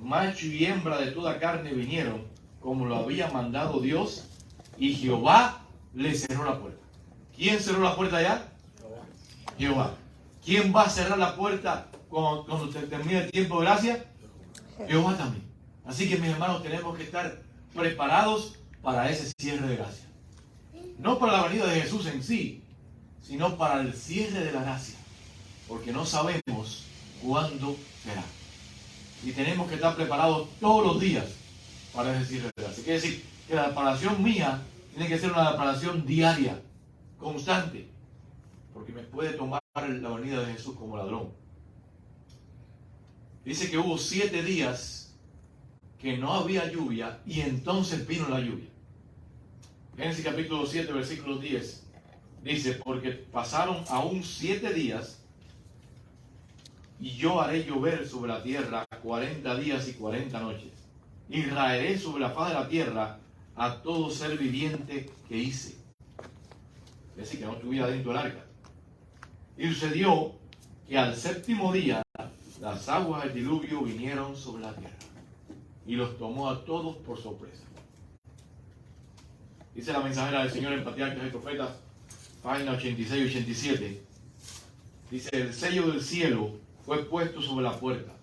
macho y hembra de toda carne vinieron, como lo había mandado Dios, y Jehová le cerró la puerta. ¿Quién cerró la puerta allá? Jehová. ¿Quién va a cerrar la puerta cuando termine el tiempo de gracia? Jehová también. Así que, mis hermanos, tenemos que estar preparados para ese cierre de gracia. No para la venida de Jesús en sí, sino para el cierre de la gracia. Porque no sabemos cuándo será. Y tenemos que estar preparados todos los días para ese cierre de gracia. Quiere decir que la preparación mía tiene que ser una preparación diaria, constante. Porque me puede tomar la venida de Jesús como ladrón. Dice que hubo 7 días que no había lluvia y entonces vino la lluvia. Génesis capítulo 7, versículo 10. Dice, porque pasaron aún 7 días y yo haré llover sobre la tierra 40 días y 40 noches. Y raeré sobre la faz de la tierra a todo ser viviente que hice. Es decir, que no estuviera dentro del arca. Y sucedió que al 7º día las aguas del diluvio vinieron sobre la tierra y los tomó a todos por sorpresa. Dice la mensajera del Señor en Patriarcas y Profetas, página 86 y 87. Dice, el sello del cielo fue puesto sobre la puerta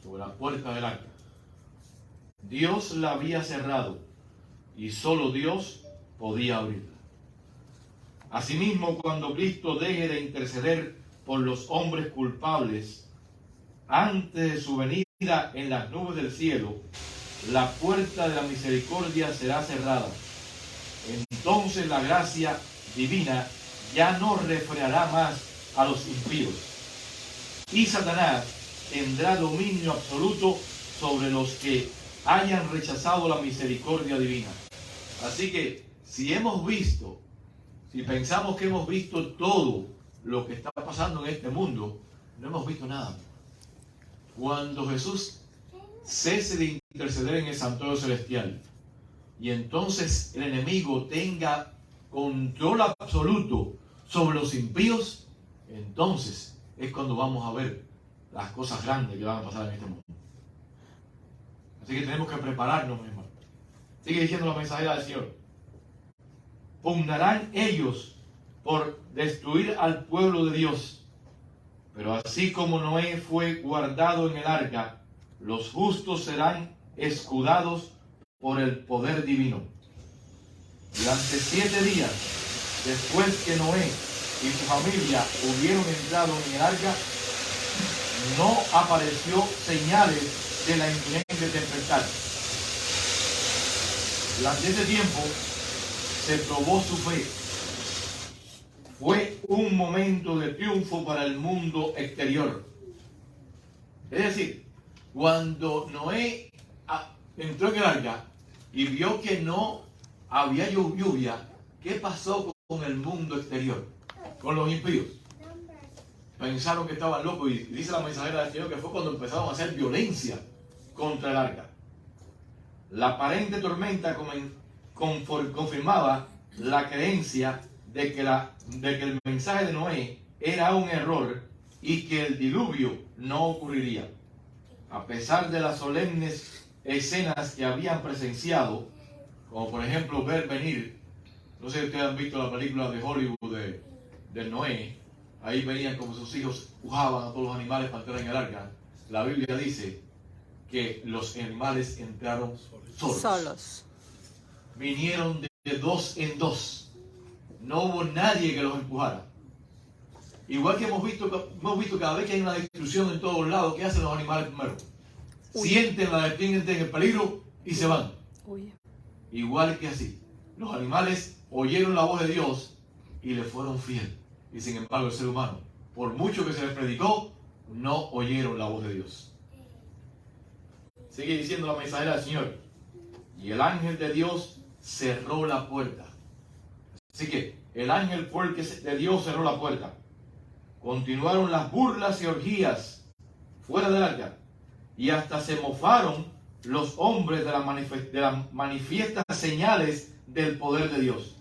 del arca. Dios la había cerrado y solo Dios podía abrirla. Asimismo, cuando Cristo deje de interceder por los hombres culpables, antes de su venida en las nubes del cielo, la puerta de la misericordia será cerrada. Entonces la gracia divina ya no refrenará más a los impíos. Y Satanás tendrá dominio absoluto sobre los que hayan rechazado la misericordia divina. Así que si pensamos que hemos visto todo lo que está pasando en este mundo, no hemos visto nada. Cuando Jesús cese de interceder en el santuario celestial y entonces el enemigo tenga control absoluto sobre los impíos, entonces es cuando vamos a ver las cosas grandes que van a pasar en este mundo. Así que tenemos que prepararnos, mi hermano. Sigue diciendo la mensajera del Señor. Pugnarán ellos por destruir al pueblo de Dios. Pero así como Noé fue guardado en el arca, los justos serán escudados por el poder divino. Durante 7 días, después que Noé y su familia hubieron entrado en el arca, no apareció señales de la inminente tempestad. Durante ese tiempo se probó su fe. Fue un momento de triunfo para el mundo exterior. Es decir, cuando Noé entró en el arca y vio que no había lluvia, ¿qué pasó con el mundo exterior? Con los impíos. Pensaron que estaban locos y dice la mensajera del Señor que fue cuando empezaron a hacer violencia contra el arca. La aparente tormenta confirmaba la creencia de que el mensaje de Noé era un error y que el diluvio no ocurriría. A pesar de las solemnes escenas que habían presenciado, como por ejemplo ver venir, no sé si ustedes han visto la película de Hollywood de Noé, ahí veían como sus hijos empujaban a todos los animales para entrar en el arca. La Biblia dice que los animales entraron solos. Vinieron de 2 en 2. No hubo nadie que los empujara. Igual que hemos visto cada vez que hay una destrucción en todos lados, ¿qué hacen los animales primero? Sienten el peligro y se van. Igual que así, los animales oyeron la voz de Dios y le fueron fieles. Y sin embargo el ser humano, por mucho que se les predicó, no oyeron la voz de Dios. Sigue diciendo la mensajera del Señor. Y el ángel de Dios cerró la puerta. Así que el ángel fue el que de Dios cerró la puerta. Continuaron las burlas y orgías fuera del arca. Y hasta se mofaron los hombres de las manifiestas señales del poder de Dios.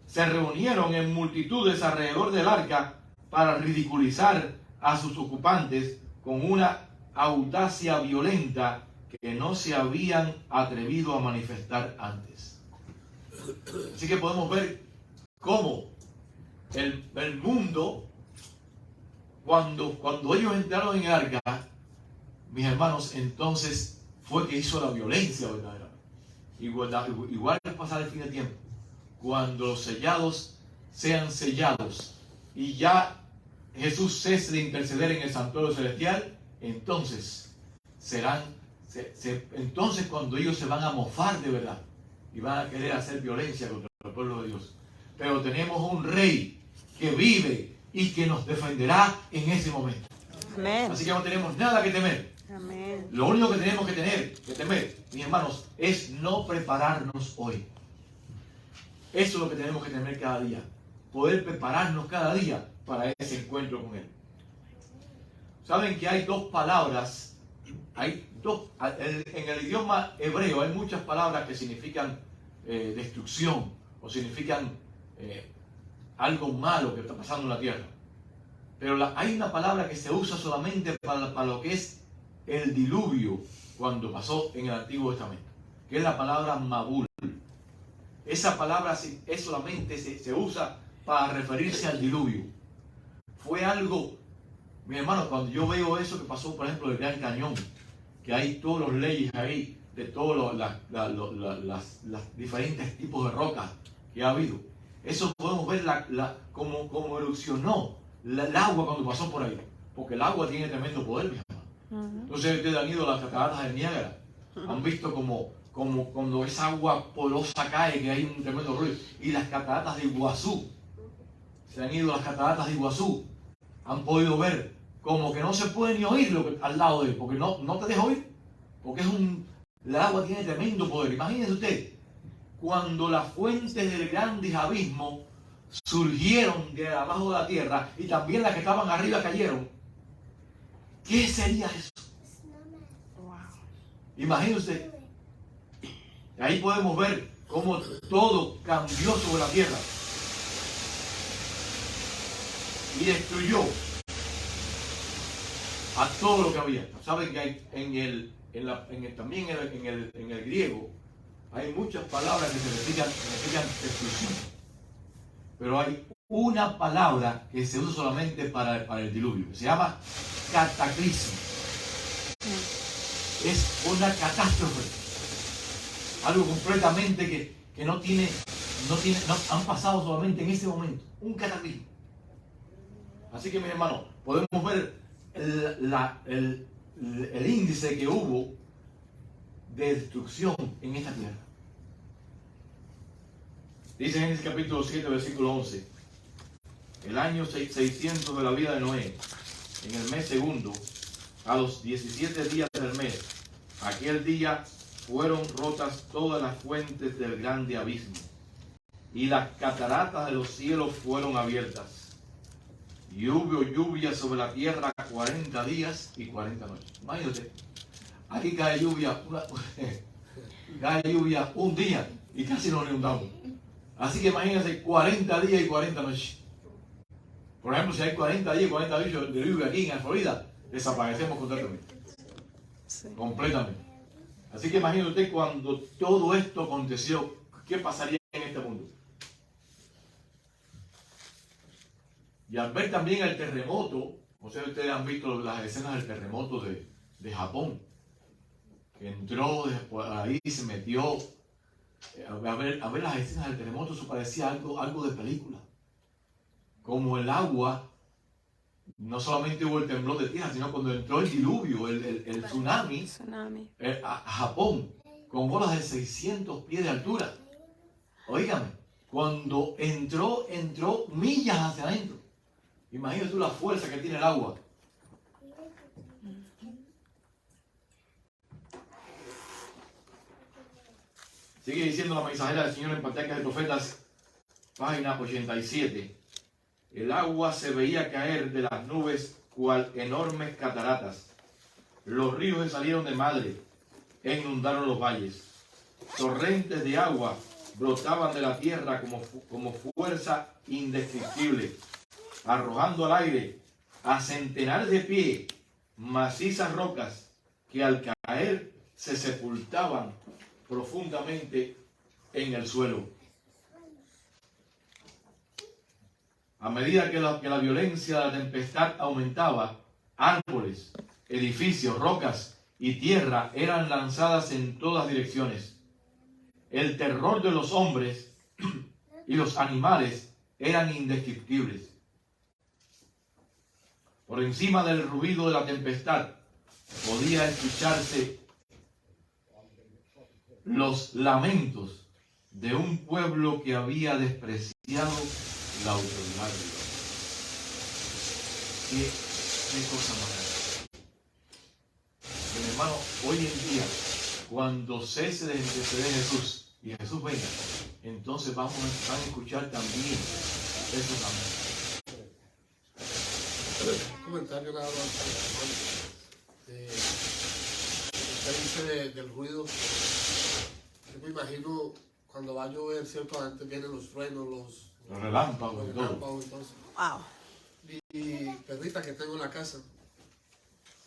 Se reunieron en multitudes alrededor del arca para ridiculizar a sus ocupantes con una audacia violenta que no se habían atrevido a manifestar antes. Así que podemos ver cómo el mundo, cuando ellos entraron en el arca, mis hermanos, entonces fue que hizo la violencia verdadera. Igual va a pasar el fin de tiempo. Cuando los sellados sean sellados y ya Jesús cese de interceder en el santuario celestial, entonces entonces cuando ellos se van a mofar de verdad y van a querer hacer violencia contra el pueblo de Dios. Pero tenemos un rey que vive y que nos defenderá en ese momento. Amén. Así que no tenemos nada que temer. Amén. Lo único que tenemos que temer, mis hermanos, es no prepararnos hoy. Eso es lo que tenemos que temer cada día. Poder prepararnos cada día para ese encuentro con Él. Saben que hay dos palabras. En el idioma hebreo hay muchas palabras que significan destrucción o significan algo malo que está pasando en la tierra. Pero hay una palabra que se usa solamente para lo que es el diluvio cuando pasó en el Antiguo Testamento, que es la palabra Mabul. Esa palabra solamente se usa para referirse al diluvio. Fue algo, mi hermano, cuando yo veo eso que pasó, por ejemplo, el Gran Cañón, que hay todos los leyes ahí, de todos los diferentes tipos de rocas que ha habido. Eso podemos ver cómo erupcionó el agua cuando pasó por ahí. Porque el agua tiene tremendo poder, mi hermano. Entonces ustedes han ido a las cataratas del Niágara. Han visto como cuando esa agua porosa cae, que hay un tremendo ruido. Y las cataratas de Iguazú. Se han ido a las cataratas de Iguazú. Han podido ver como que no se puede ni oír al lado de él. Porque no te deja oír. Porque el agua tiene tremendo poder. Imagínense usted, cuando las fuentes del grande abismo surgieron de abajo de la tierra y también las que estaban arriba cayeron, ¿qué sería eso? Wow. Imagínense. Ahí podemos ver cómo todo cambió sobre la tierra y destruyó a todo lo que había. Saben que hay también en el griego hay muchas palabras que significan destrucción, pero hay una palabra que se usa solamente para el diluvio, que se llama cataclismo. Es una catástrofe, algo completamente que no han pasado solamente en ese momento, un cataclismo. Así que, mis hermanos, podemos ver el índice que hubo de destrucción en esta tierra. Dice en Génesis capítulo 7, versículo 11: el año 600 de la vida de Noé, en el mes segundo, a los 17 días del mes, aquel día fueron rotas todas las fuentes del grande abismo, y las cataratas de los cielos fueron abiertas, y hubo lluvia sobre la tierra 40 días y 40 noches. Imagínate, aquí cae lluvia un día y casi nos inundamos. Así que imagínense 40 días y 40 noches. Por ejemplo, si hay 40 días y 40 noches de lluvia aquí en la Florida, desaparecemos completamente. Sí. Completamente. Así que imagínate usted cuando todo esto aconteció, ¿qué pasaría en este mundo? Y al ver también el terremoto, no sé si ustedes han visto las escenas del terremoto de Japón, que entró después ahí, se metió, a ver las escenas del terremoto, eso parecía algo de película. Como el agua, no solamente hubo el temblor de tierra, sino cuando entró el diluvio, el tsunami, a Japón, con olas de 600 pies de altura. Óigame, cuando entró millas hacia adentro. Imagínate tú la fuerza que tiene el agua. Sigue diciendo la mensajera del Señor en Patriarcas de Profetas, página 87. El agua se veía caer de las nubes cual enormes cataratas. Los ríos se salieron de madre e inundaron los valles. Torrentes de agua brotaban de la tierra como fuerza indescriptible, arrojando al aire a centenares de pies macizas rocas que al caer se sepultaban profundamente en el suelo. A medida que la violencia de la tempestad aumentaba, árboles, edificios, rocas y tierra eran lanzadas en todas direcciones. El terror de los hombres y los animales eran indescriptibles. Por encima del ruido de la tempestad podía escucharse los lamentos de un pueblo que había despreciado la autoridad de Dios. ¿Qué cosa más? Mi hermano, hoy en día, cuando cese de Jesús y Jesús venga, entonces van a escuchar también esos lamentos. Un comentario nada más. Usted dice del ruido. Yo me imagino cuando va a llover, ¿cierto? Antes vienen los truenos, los relámpagos y todo. Entonces. Wow. Mi perrita que tengo en la casa,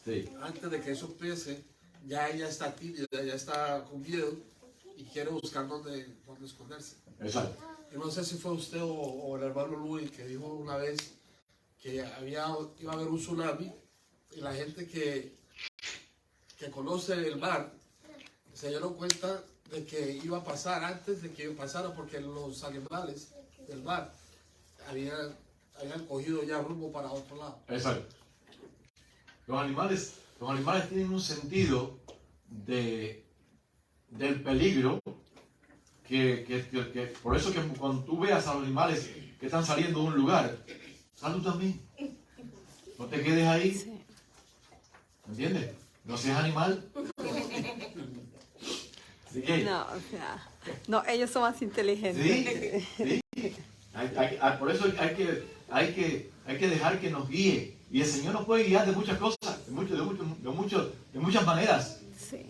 Sí. antes de que eso empiece, ya ella está tímida, ya está con miedo y quiere buscar dónde esconderse. Exacto. Yo no sé si fue usted o el hermano Luis que dijo una vez que iba a haber un tsunami y la gente que conoce el mar se dieron cuenta de que iba a pasar antes de que pasara, porque los animales del mar habían cogido ya rumbo para otro lado. Exacto. Los animales tienen un sentido del peligro que por eso que cuando tú veas a los animales que están saliendo de un lugar, sal tú también. No te quedes ahí. Sí. ¿Entiendes? No seas animal. Así que, No, o sea, no, ellos son más inteligentes. sí. Por eso hay que dejar que nos guíe. Y el Señor nos puede guiar de muchas cosas, de muchas maneras. Sí.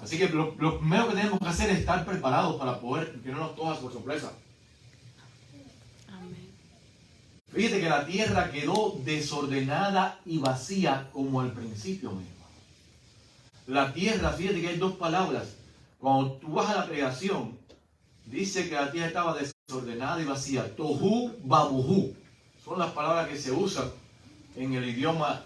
Así que lo primero que tenemos que hacer es estar preparados para poder que no nos coja por sorpresa. Amén. Fíjate que la tierra quedó desordenada y vacía como al principio mismo. La tierra, fíjate que hay dos palabras. Cuando tú vas a la creación, dice que la tierra estaba desordenada y vacía. Tohu babuhu. Son las palabras que se usan en el idioma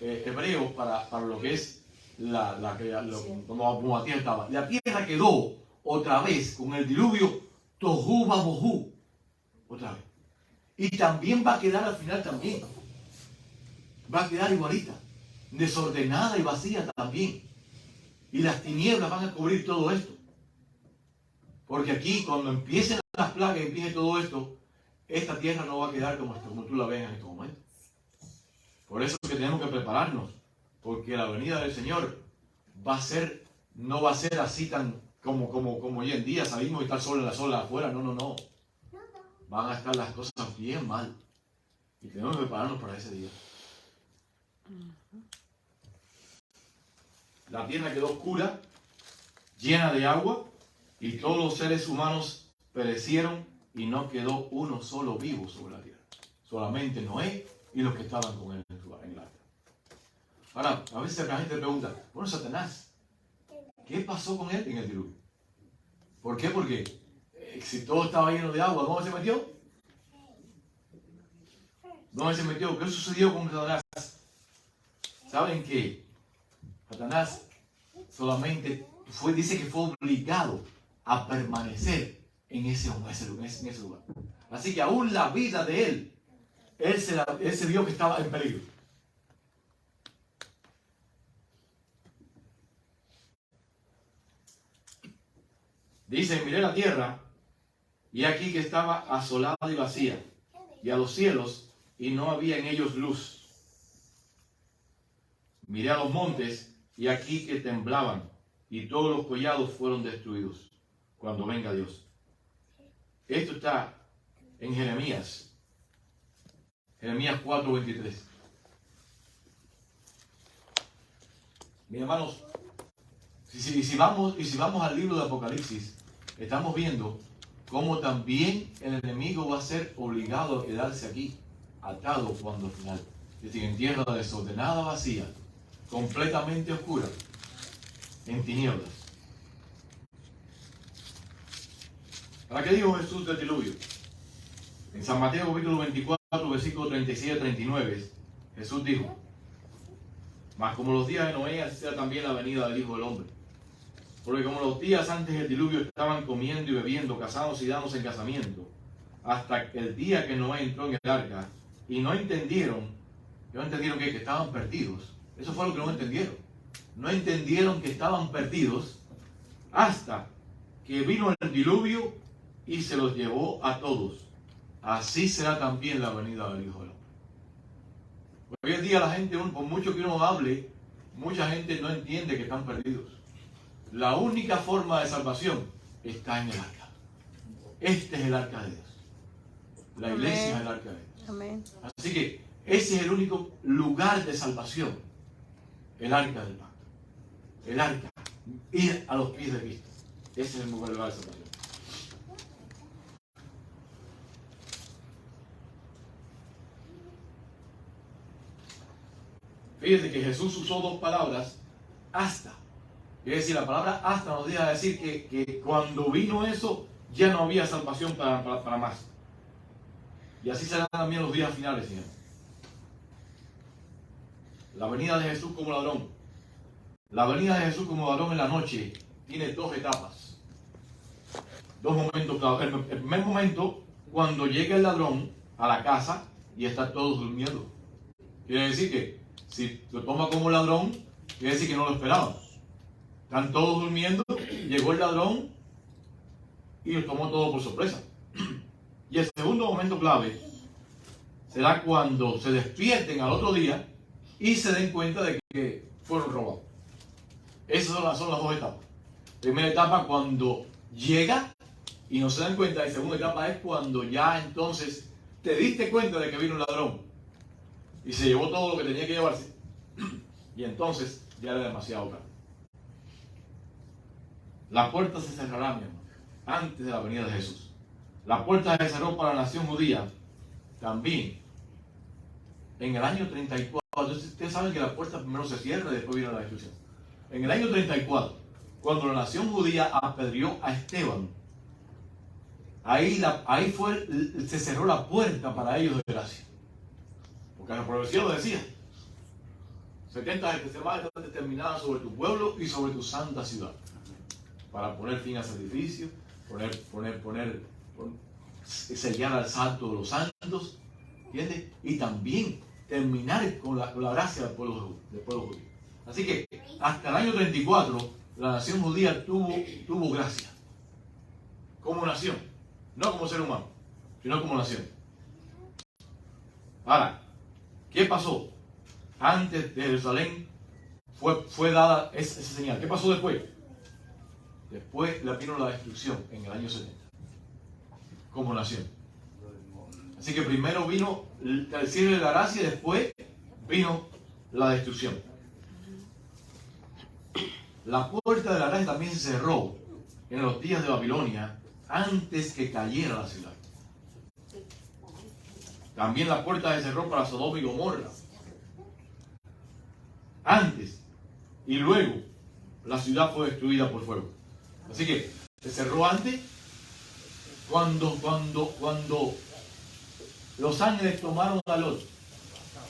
hebreo para lo que es como la tierra estaba. La tierra quedó otra vez con el diluvio tohu babuhu. Otra vez. Y también va a quedar al final también. Va a quedar igualita. Desordenada y vacía también. Y las tinieblas van a cubrir todo esto. Porque aquí, cuando empiecen las plagas y empiece todo esto, esta tierra no va a quedar como tú la ves en este momento. Por eso es que tenemos que prepararnos. Porque la venida del Señor no va a ser así tan como hoy en día salimos y está el sol en la sola afuera. No. Van a estar las cosas bien mal. Y tenemos que prepararnos para ese día. La tierra quedó oscura, llena de agua, y todos los seres humanos perecieron y no quedó uno solo vivo sobre la tierra. Solamente Noé y los que estaban con él en el arca. Ahora, a veces la gente pregunta, bueno, Satanás, ¿qué pasó con él en el diluvio? ¿Por qué? Porque si todo estaba lleno de agua, ¿dónde se metió? ¿Dónde se metió? ¿Qué sucedió con Satanás? ¿Saben qué? Satanás solamente dice que fue obligado a permanecer en ese lugar. Así que aún la vida de él se vio que estaba en peligro. Dice, miré la tierra y aquí que estaba asolada y vacía, y a los cielos y no había en ellos luz. Miré a los montes y aquí que temblaban, y todos los collados fueron destruidos cuando venga Dios. Esto está en Jeremías 4:23. Mis hermanos, si vamos al libro de Apocalipsis, estamos viendo cómo también el enemigo va a ser obligado a quedarse aquí, atado cuando al final. Es decir, en tierra desordenada, vacía, completamente oscura, en tinieblas. ¿Para qué dijo Jesús del diluvio? En San Mateo capítulo 24, versículo 37-39, Jesús dijo: mas como los días de Noé, así será también la venida del Hijo del Hombre. Porque como los días antes del diluvio estaban comiendo y bebiendo, casados y dándose en casamiento, hasta el día que Noé entró en el arca, y no entendieron que estaban perdidos. Eso fue lo que no entendieron. No entendieron que estaban perdidos hasta que vino el diluvio y se los llevó a todos. Así será también la venida del Hijo del Hombre. Hoy en día la gente, por mucho que uno hable, mucha gente no entiende que están perdidos. La única forma de salvación está en el arca. Este es el arca de Dios. La iglesia es el arca de Dios. Amén. Así que ese es el único lugar de salvación. El arca del pacto. El arca. Ir a los pies de Cristo. Ese es el lugar de salvación. Fíjense que Jesús usó dos palabras, hasta. Es decir, la palabra hasta nos deja decir que cuando vino eso, ya no había salvación para más. Y así serán también los días finales, Señor. La venida de Jesús como ladrón. La venida de Jesús como ladrón en la noche tiene dos etapas. Dos momentos claros. El primer momento, cuando llega el ladrón a la casa y están todos durmiendo. Quiere decir que si lo toma como ladrón, quiere decir que no lo esperaban. Están todos durmiendo, llegó el ladrón y lo tomó todo por sorpresa. Y el segundo momento clave será cuando se despierten al otro día y se den cuenta de que fueron robados. Esas son las dos etapas. Primera etapa cuando llega y no se dan cuenta, y segunda etapa es cuando ya entonces te diste cuenta de que vino un ladrón y se llevó todo lo que tenía que llevarse, y entonces ya era demasiado tarde. La puerta se cerrará, mi hermano, antes de la venida de Jesús. La puerta se cerró para la nación judía también en el año 34. Ustedes saben que la puerta primero se cierra y después viene la destrucción. En el año 34, cuando la nación judía apedreó a Esteban, ahí se cerró la puerta para ellos de gracia. Porque la profecía lo decía. 70 semanas están determinadas sobre tu pueblo y sobre tu santa ciudad. Para poner fin al sacrificio, sellar al santo de los santos, ¿entiendes? Y también terminar con la gracia del pueblo judío. Así que hasta el año 34 la nación judía tuvo gracia como nación, no como ser humano, sino como nación. Ahora, ¿qué pasó? Antes de Jerusalén fue dada esa señal. ¿Qué pasó después? Después le vino la destrucción en el año 70 como nación. Así que primero vino el cielo de la gracia y después vino la destrucción. La puerta de la gracia también se cerró en los días de Babilonia antes que cayera la ciudad. También la puerta se cerró para Sodoma y Gomorra antes, y luego la ciudad fue destruida por fuego. Así que se cerró antes cuando los ángeles tomaron a Lot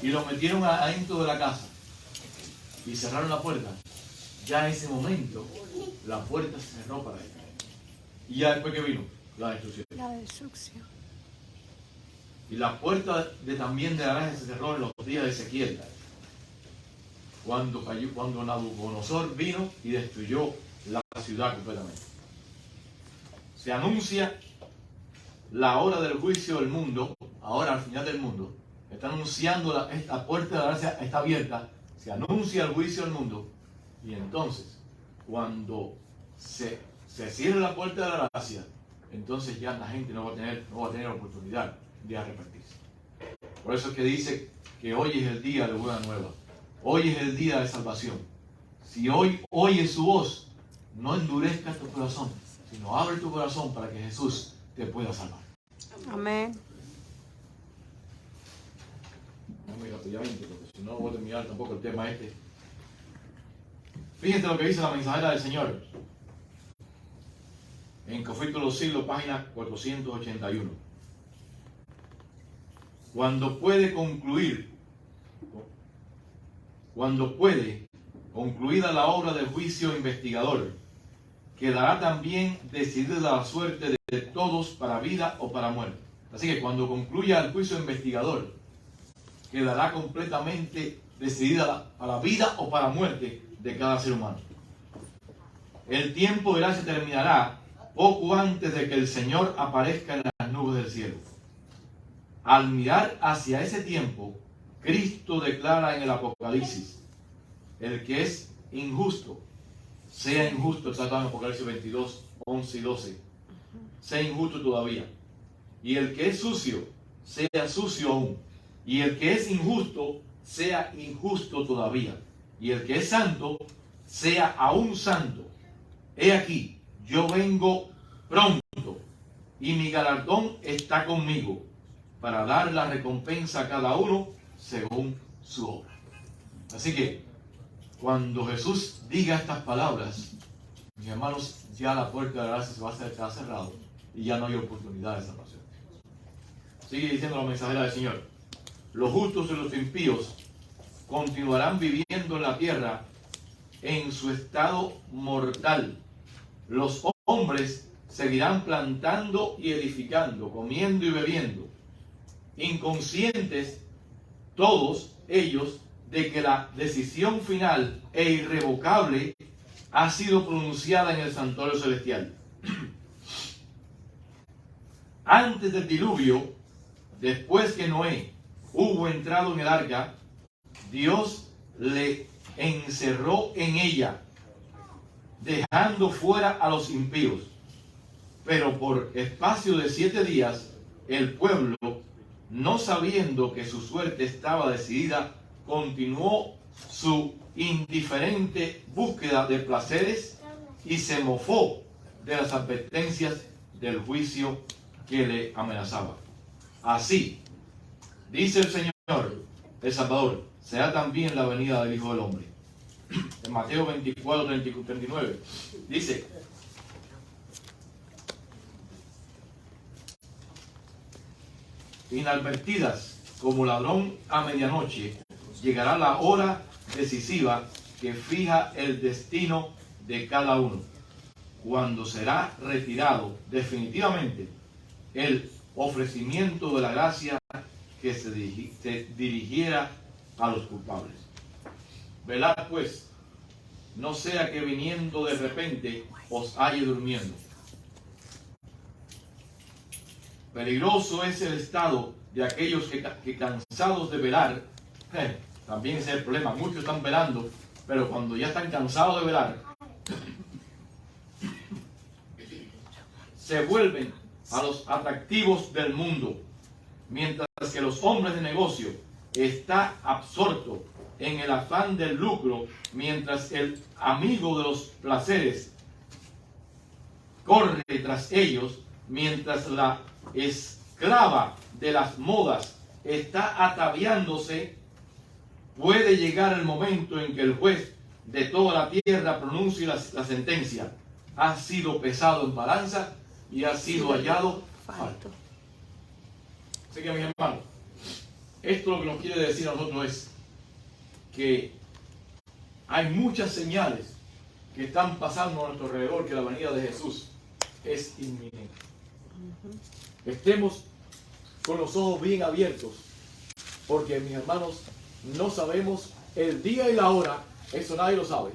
y lo metieron adentro de la casa y cerraron la puerta. Ya en ese momento la puerta se cerró para él. Y ya después que vino la destrucción. La destrucción. Y la puerta también de la gracia se cerró en los días de Ezequiel, cuando Nabucodonosor vino y destruyó la ciudad completamente. Se anuncia la hora del juicio del mundo, ahora al final del mundo. Está anunciando esta puerta de la gracia está abierta, se anuncia el juicio del mundo, y entonces cuando se cierre la puerta de la gracia, entonces ya la gente no va a tener oportunidad de arrepentirse. Por eso es que dice que hoy es el día de buena nueva, hoy es el día de salvación. Si hoy oyes su voz, no endurezcas tu corazón, sino abre tu corazón para que Jesús te pueda salvar. Amén. No me rápidamente, porque si no voy a terminar tampoco el tema este. Fíjense lo que dice la mensajera del Señor. En Conflicto de los Siglos, página 481. Cuando puede concluida la obra del juicio investigador, quedará también decidida la suerte de todos para vida o para muerte. Así que cuando concluya el juicio investigador, quedará completamente decidida para vida o para muerte de cada ser humano. El tiempo de gracia terminará poco antes de que el Señor aparezca en las nubes del cielo. Al mirar hacia ese tiempo, Cristo declara en el Apocalipsis: el que es injusto, sea injusto, está en Apocalipsis 22, 11 y 12, sea injusto todavía. Y el que es sucio, sea sucio aún. Y el que es injusto, sea injusto todavía. Y el que es santo, sea aún santo. He aquí, yo vengo pronto, y mi galardón está conmigo, para dar la recompensa a cada uno según su obra. Así que, cuando Jesús diga estas palabras, mis hermanos, ya la puerta de la gracia se va a quedar cerrada y ya no hay oportunidad de salvación. Sigue diciendo la mensajera del Señor: los justos y los impíos continuarán viviendo en la tierra en su estado mortal. Los hombres seguirán plantando y edificando, comiendo y bebiendo, inconscientes todos ellos de que la decisión final e irrevocable ha sido pronunciada en el santuario celestial. Antes del diluvio, después que Noé hubo entrado en el arca, Dios le encerró en ella, dejando fuera a los impíos. Pero por espacio de 7 días, el pueblo, no sabiendo que su suerte estaba decidida, continuó su indiferente búsqueda de placeres y se mofó de las advertencias del juicio que le amenazaba. Así, dice el Señor, el Salvador, será también la venida del Hijo del Hombre. En Mateo 24, 39, dice: inadvertidas como ladrón a medianoche, llegará la hora decisiva que fija el destino de cada uno, cuando será retirado definitivamente el ofrecimiento de la gracia que se dirigiera a los culpables. Velad pues, no sea que viniendo de repente os halle durmiendo. Peligroso es el estado de aquellos que cansados de velar, también ese es el problema, muchos están velando, pero cuando ya están cansados de velar, se vuelven a los atractivos del mundo, mientras que los hombres de negocio están absortos en el afán del lucro, mientras el amigo de los placeres corre tras ellos, mientras la esclava de las modas está ataviándose. Puede llegar el momento en que el juez de toda la tierra pronuncie la sentencia: ha sido pesado en balanza y ha sido hallado falto. Así que, mis hermanos, esto lo que nos quiere decir a nosotros es que hay muchas señales que están pasando a nuestro alrededor, que la venida de Jesús es inminente. Estemos con los ojos bien abiertos, porque, mis hermanos, no sabemos el día y la hora, eso nadie lo sabe,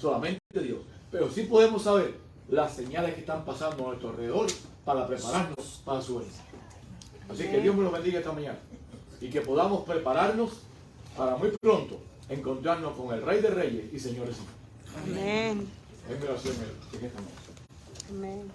solamente Dios. Pero sí podemos saber las señales que están pasando a nuestro alrededor para prepararnos para su venida. Así que Dios me lo bendiga esta mañana y que podamos prepararnos para muy pronto encontrarnos con el Rey de Reyes y Señores. Amén. Es mi oración en esta noche. Amén.